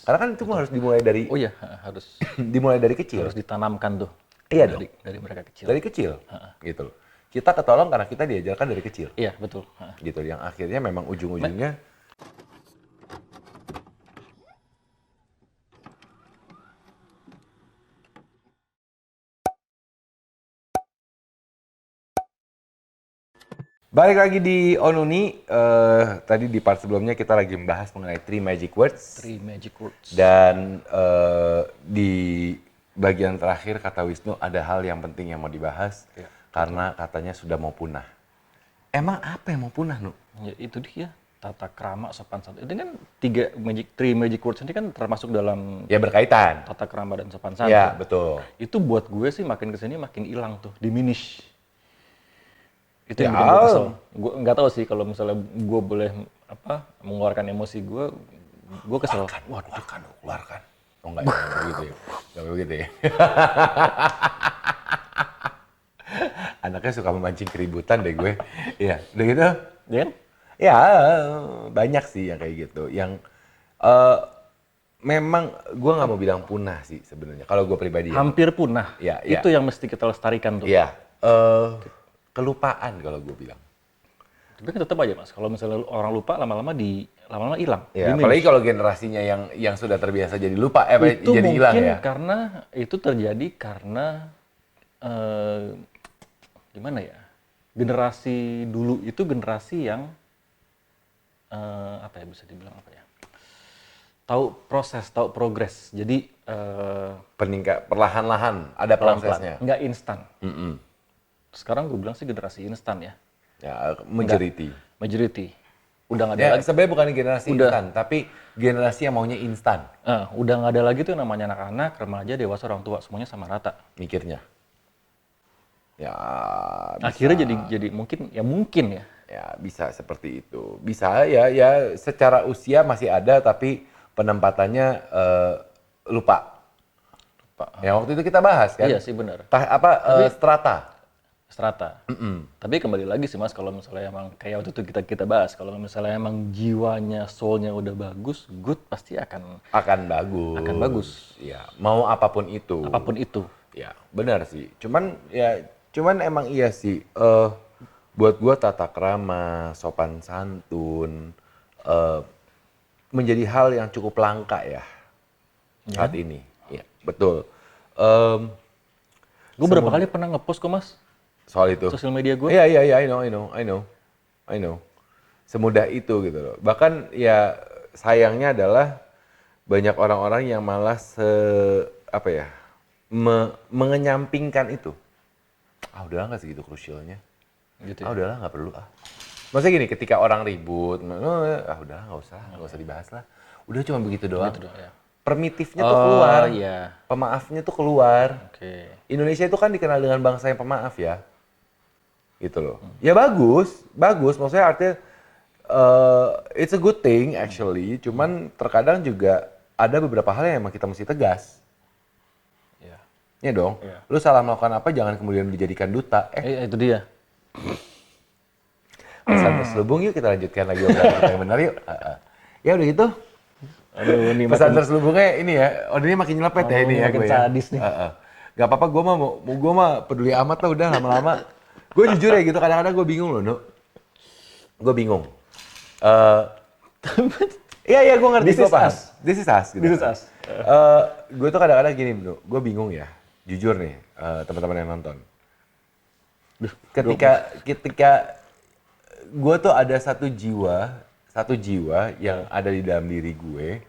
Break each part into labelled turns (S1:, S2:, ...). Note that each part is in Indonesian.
S1: Karena kan itu harus dimulai dari
S2: Oh iya, harus
S1: dimulai dari kecil.
S2: harus ditanamkan tuh.
S1: Iya dong.
S2: Dari mereka kecil.
S1: Dari kecil. Gitu loh. Kita ketolong karena kita diajarkan dari kecil.
S2: Iya, betul.
S1: Gitu. Yang akhirnya memang ujung-ujungnya balik lagi di Onuni. Tadi di part sebelumnya kita lagi membahas mengenai 3 magic words.
S2: 3 magic words.
S1: Dan di bagian terakhir kata Wisnu ada hal yang penting yang mau dibahas.
S2: Iya,
S1: karena katanya sudah mau punah. Emang apa yang mau punah, Nu?
S2: Ya, itu dia. Tata krama sopan santun. Itu kan 3 magic words ini kan termasuk dalam
S1: Ya berkaitan.
S2: tata krama dan sopan santun.
S1: Ya, betul.
S2: Itu buat gue sih makin kesini makin hilang tuh, diminish. Itu yang
S1: Ya.
S2: bikin gue kesel. Gue nggak tahu sih kalau misalnya gue boleh mengeluarkan emosi gue kesel.
S1: Keluarkan. Oh enggak ya, begitu ya. Enggak begitu ya. Anaknya suka memancing keributan deh gue. Iya, udah gitu.
S2: Ya kan?
S1: Ya, banyak sih yang kayak gitu. Yang memang gue nggak mau bilang punah sih sebenarnya. Kalau gue pribadi ya.
S2: Hampir punah.
S1: Ya.
S2: Itu yang mesti kita lestarikan tuh.
S1: Iya, kelupaan kalau gue bilang.
S2: Tapi kan tetap aja Mas, kalau misalnya orang lupa lama-lama hilang.
S1: Ya,
S2: Diminish.
S1: apalagi kalau generasinya yang sudah terbiasa jadi lupa,
S2: Itu
S1: jadi hilang
S2: mungkin
S1: ya.
S2: karena itu terjadi karena gimana ya? Generasi dulu itu generasi yang apa ya bisa dibilang apa ya? Tahu proses, tahu progres. Jadi
S1: Perlahan-lahan ada prosesnya.
S2: nggak instan.
S1: Mm-mm.
S2: Sekarang gue bilang sih generasi instan ya.
S1: Ya, majority.
S2: Majority. Udah nggak ada
S1: Ya,
S2: lagi.
S1: sebenarnya bukan generasi
S2: Udah.
S1: instan, tapi generasi yang maunya instan
S2: Udah nggak ada lagi tuh namanya anak-anak, remaja, dewasa, orang tua semuanya sama rata.
S1: mikirnya. Ya,
S2: Akhirnya jadi mungkin ya.
S1: ya bisa seperti itu. Bisa ya secara usia masih ada tapi penempatannya lupa. Ya waktu itu kita bahas kan.
S2: Iya sih benar.
S1: Strata.
S2: Strata. Tapi kembali lagi sih Mas, kalau misalnya emang kayak waktu itu kita bahas, kalau misalnya emang jiwanya, soulnya udah bagus, good pasti akan
S1: Bagus.
S2: Akan bagus.
S1: Ya, mau apapun itu.
S2: apapun itu.
S1: Ya, benar sih. Cuman emang iya sih. Buat gua tata krama, sopan santun menjadi hal yang cukup langka ya saat ini. Ya, betul.
S2: Gue berapa kali pernah ngepost kok Mas,
S1: Soal itu.
S2: sosial media gue.
S1: Iya, I know. Semudah itu gitu loh. Bahkan ya sayangnya adalah banyak orang-orang yang malah mengenyampingkan itu. Udahlah nggak segitu krusialnya.
S2: Gitu ya.
S1: Udahlah nggak perlu ah. Maksudnya gini, ketika orang ribut, udahlah nggak usah dibahas lah. Udah cuma begitu doang.
S2: Gitu doang ya.
S1: Permitifnya tuh keluar,
S2: Iya.
S1: pemaafnya tuh keluar.
S2: Oke.
S1: Indonesia itu kan dikenal dengan bangsa yang pemaaf ya, gitu loh. Ya bagus. Maksudnya artinya it's a good thing actually. Cuman terkadang juga ada beberapa hal yang emang kita mesti tegas.
S2: Iya.
S1: Ya dong.
S2: Iya.
S1: Lu salah melakukan apa jangan kemudian dijadikan duta.
S2: Itu dia.
S1: Pesan terselubung yuk kita lanjutkan lagi obrolan kita yang benar yuk. Ya udah gitu.
S2: Aduh, ini
S1: Pesan terselubungnya ini ya. Ini makin nyelepet ya ini ya
S2: makin
S1: gue ya.
S2: sadis nih.
S1: Gak apa-apa, gue mah peduli amat lah udah lama-lama. Gue jujur ya gitu, kadang-kadang gue bingung loh, Nuk. Gue bingung. Iya, gue ngerti.
S2: This is us.
S1: This is us. Gitu.
S2: This is us.
S1: Gue tuh kadang-kadang gini, Nuk. Gue bingung ya. Jujur nih, teman-teman yang nonton. Ketika gue tuh ada satu jiwa yang ada di dalam diri gue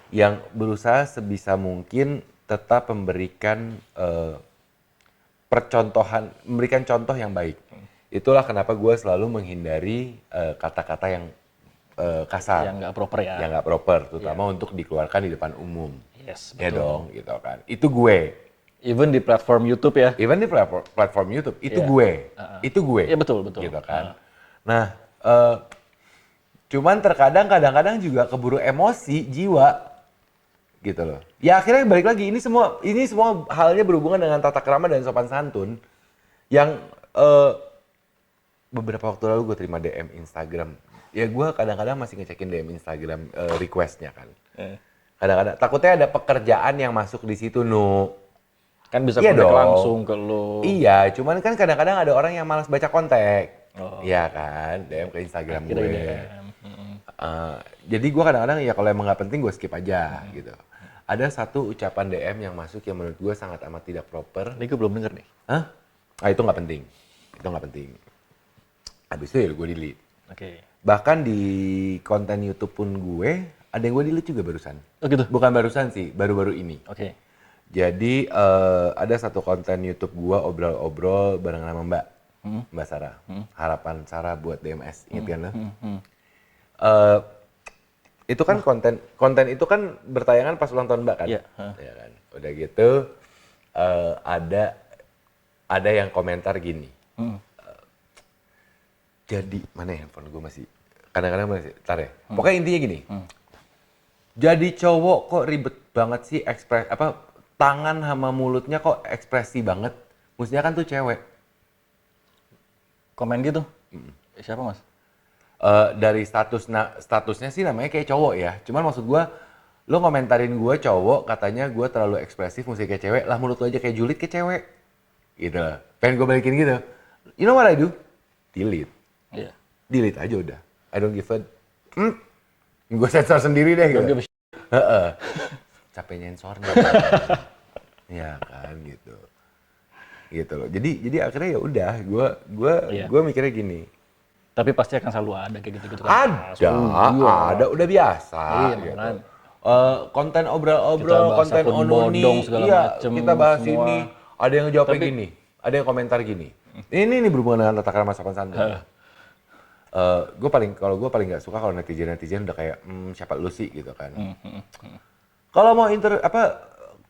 S1: yang berusaha sebisa mungkin tetap memberikan memberikan contoh yang baik. Itulah kenapa gue selalu menghindari kata-kata yang kasar,
S2: Yang nggak proper ya.
S1: yang nggak proper, terutama untuk dikeluarkan di depan umum.
S2: Yes,
S1: Ya
S2: betul.
S1: dong, gitu kan. Itu gue.
S2: Even di platform YouTube ya.
S1: Even di platform YouTube, itu
S2: Iya.
S1: gue. Itu gue.
S2: Iya betul.
S1: Gitu kan. Nah, cuman kadang-kadang juga keburu emosi jiwa gitu loh. Ya akhirnya balik lagi ini semua halnya berhubungan dengan tata krama dan sopan santun yang beberapa waktu lalu gue terima DM Instagram. Ya gue kadang-kadang masih ngecekin DM Instagram requestnya kan. Kadang-kadang takutnya ada pekerjaan yang masuk di situ, Nu.
S2: Kan bisa
S1: Iya
S2: kontak
S1: dong.
S2: langsung ke lo.
S1: Iya, cuman kan kadang-kadang ada orang yang malas baca kontak.
S2: Oh.
S1: Iya kan, DM ke Instagram
S2: Kira
S1: gue.
S2: DM.
S1: Jadi gue kadang-kadang ya kalau emang nggak penting gue skip aja gitu. Ada satu ucapan DM yang masuk yang menurut gue sangat amat tidak proper.
S2: Ini gue belum denger nih.
S1: Hah? Ah itu nggak penting. Itu nggak penting. Habis itu ya gue delete.
S2: Oke.
S1: Bahkan di konten YouTube pun gue, ada yang gue delete juga barusan.
S2: Oh gitu?
S1: Bukan barusan sih, baru-baru ini.
S2: Oke.
S1: Jadi ada satu konten YouTube gue obrol-obrol bareng sama Mbak Sarah. Harapan Sarah buat DMS, inget kan lo? Itu kan konten itu kan bertayangan pas ulang tahun Mbak kan?
S2: Iya.
S1: Ya kan. Udah gitu ada yang komentar gini. Jadi mana ya handphone gue masih kadang-kadang masih tar ya. Pokoknya intinya gini. Jadi cowok kok ribet banget sih tangan sama mulutnya kok ekspresi banget. Mestinya kan tuh cewek.
S2: Komen gitu? Siapa mas?
S1: Dari statusnya sih namanya kayak cowok ya. Cuman maksud gue, lo komentarin gue cowok katanya gue terlalu ekspresif mesti kayak cewek. Lah mulut lo aja kayak julid kayak cewek. Gitu. Pengen gue balikin gitu. You know what I do? Delete.
S2: Iya.
S1: Delete aja udah. I don't give a... Gue sensor sendiri deh gitu.
S2: Don't give a
S1: Heeh. Capek nyensornya. Ya kan gitu. Gitu loh. Jadi akhirnya ya udah
S2: Iya.
S1: gue mikirnya gini.
S2: Tapi pasti akan selalu ada kayak gitu-gitu kan.
S1: Ada udah biasa
S2: Iya,
S1: gitu.
S2: makanya.
S1: Konten
S2: Kita
S1: obrol-obrol,
S2: bahas
S1: konten
S2: akun
S1: ononi,
S2: bodong segala
S1: iya,
S2: macem,
S1: kita bahas
S2: semua.
S1: ini. Ada yang jawabnya
S2: Tapi-
S1: gini, ada yang komentar gini. Ini berhubungan dengan tata krama sopan santun. Kalau gue paling nggak suka kalau netizen udah kayak siapa lu sih gitu kan. Kalau mau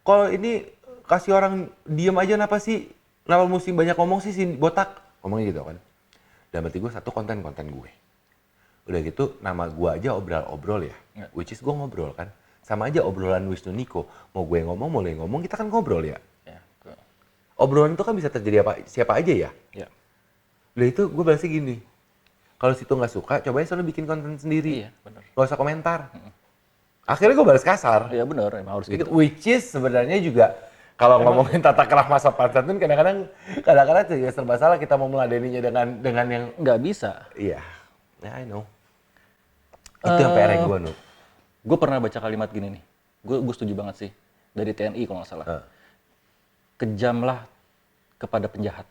S1: kalau ini kasih orang diem aja kenapa sih? Kenapa mesti banyak ngomong sih si botak? Ngomongnya gitu kan. Dan berarti gue satu konten gue. Udah gitu nama gue aja obrol-obrol ya. Which is gue ngobrol kan. Sama aja obrolan Wisnu Niko. Mau gue ngomong, mau lo yang ngomong, kita kan ngobrol ya.
S2: Ya,
S1: Obrolan itu kan bisa terjadi siapa aja ya.
S2: ya.
S1: Udah itu gue balasnya gini. Kalau situ nggak suka, cobain selalu bikin konten sendiri.
S2: Iya, benar.
S1: Gak usah komentar. Akhirnya gue balas kasar.
S2: Iya benar, emang harus
S1: Gitu.
S2: gitu.
S1: Which is sebenarnya juga kalau ngomongin tata krama sopan santun kadang-kadang juga serba salah kita mau meladeninya dengan yang
S2: Nggak bisa.
S1: iya. Yeah, I know. Itu yang PR gue, Nu.
S2: Gue pernah baca kalimat gini nih. Gue setuju banget sih. Dari TNI kalau nggak salah. Kejamlah kepada penjahat.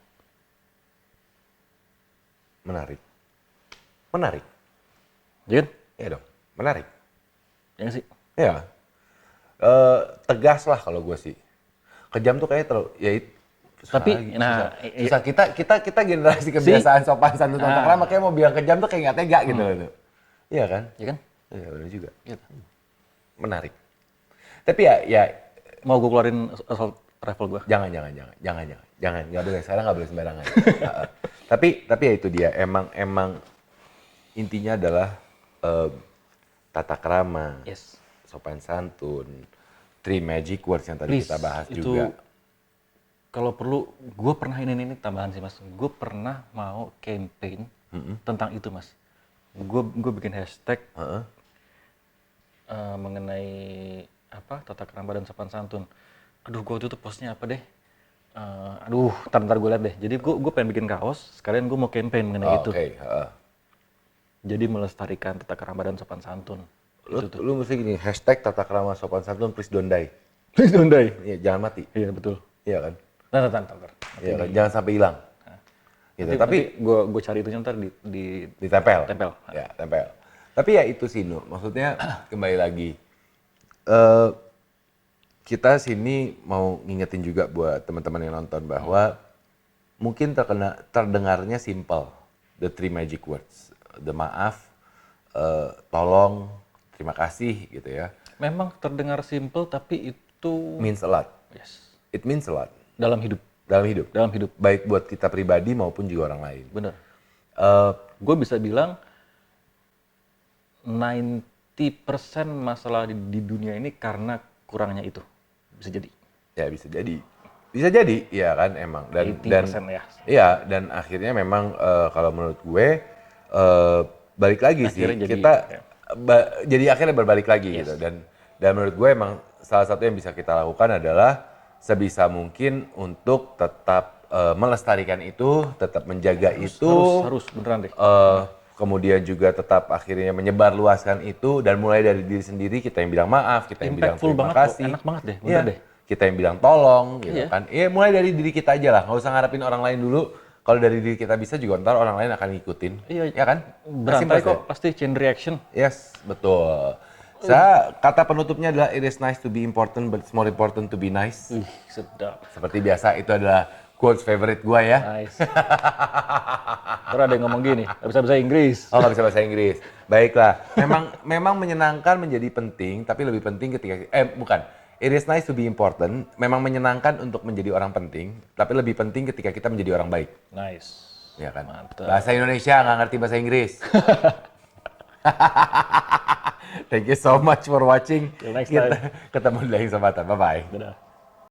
S1: Menarik.
S2: Jadi kan?
S1: Iya dong, menarik.
S2: Ya nggak sih?
S1: Iya. Tegas lah kalau gue sih. Kejam tuh kayak terlalu
S2: Tapi,
S1: susah. Kita generasi kebiasaan sopan santun tata krama kayak mau bilang kejam tuh kayak nggak tega gitu. Iya kan?
S2: Ya kan?
S1: Iya benar juga.
S2: Gitu.
S1: Menarik. Tapi ya
S2: Mau gue keluarin asal travel gue?
S1: jangan, nggak boleh. Sekarang nggak boleh sembarangan. Tapi ya itu dia. Emang intinya adalah tata krama,
S2: Yes.
S1: sopan santun, 3 magic words yang tadi
S2: Please,
S1: kita bahas
S2: itu
S1: juga.
S2: kalau perlu, gue pernah ini tambahan sih mas. Gue pernah mau campaign tentang itu mas. Gue bikin hashtag mengenai tata krama dan sopan santun. Aduh, gue tuh postnya apa deh? Ntar gue liat deh. Jadi gue pengen bikin kaos. Sekalian gue mau campaign mengenai itu.
S1: Oke.
S2: Jadi melestarikan tata krama dan sopan santun.
S1: Lu mesti gini, hashtag tata krama sopan santun please don't die.
S2: Please don't die.
S1: Iya, jangan mati.
S2: Iya betul.
S1: Iya kan?
S2: Ntar.
S1: Iya kan? Jangan sampai hilang. Gitu. Tapi
S2: gue cari itu ntar di
S1: ditempel.
S2: Tempel.
S1: Ya, tempel. Tapi ya itu sih, Nu. Maksudnya kembali lagi. Kita sini mau ngingetin juga buat teman-teman yang nonton bahwa mungkin terdengarnya simple. The 3 magic words. The maaf, tolong, terima kasih gitu ya.
S2: Memang terdengar simple tapi itu
S1: Means a lot.
S2: yes.
S1: It means a lot.
S2: Dalam hidup.
S1: Dalam hidup. Baik buat kita pribadi maupun juga orang lain.
S2: Bener. Gue bisa bilang 90% masalah di dunia ini karena kurangnya itu. Bisa jadi.
S1: Ya bisa jadi. Bisa jadi, ya kan emang. Dan
S2: 80% ya.
S1: Iya, dan akhirnya memang kalau menurut gue balik lagi
S2: Akhirnya
S1: sih
S2: jadi-
S1: kita jadi akhirnya berbalik lagi gitu. Dan Dan menurut gue emang salah satu yang bisa kita lakukan adalah sebisa mungkin untuk tetap melestarikan itu, tetap menjaga itu.
S2: Harus beneran deh.
S1: Kemudian juga tetap akhirnya menyebarluaskan itu dan mulai dari diri sendiri kita yang bilang maaf, kita yang bilang
S2: Impactful
S1: terima
S2: banget loh,
S1: kasih.
S2: enak banget deh, bener
S1: Iya,
S2: deh.
S1: kita yang bilang tolong gitu
S2: Iya.
S1: kan. Iya, mulai dari diri kita aja lah, nggak usah ngarepin orang lain dulu. Kalau dari diri kita bisa juga ntar orang lain akan ngikutin.
S2: Iya.
S1: Ya kan?
S2: Berantai
S1: Simpel
S2: kok, pasti chain reaction.
S1: Yes, betul. Kata penutupnya adalah it is nice to be important but it's more important to be nice.
S2: Ih, sedap.
S1: Seperti biasa itu adalah quotes favorite gua ya.
S2: Nice. Terus ada yang ngomong gini, nggak bisa bahasa Inggris.
S1: Oh, nggak bisa bahasa Inggris. Baiklah. Memang menyenangkan menjadi penting, tapi lebih penting ketika bukan. It is nice to be important. Memang menyenangkan untuk menjadi orang penting, tapi lebih penting ketika kita menjadi orang baik.
S2: Nice.
S1: Ya kan?
S2: Mantap.
S1: Bahasa Indonesia nggak ngerti bahasa Inggris. Thank you so much for watching.
S2: Till next
S1: Kita
S2: time.
S1: ketemu di lain kesempatan. Bye bye.
S2: Dadah.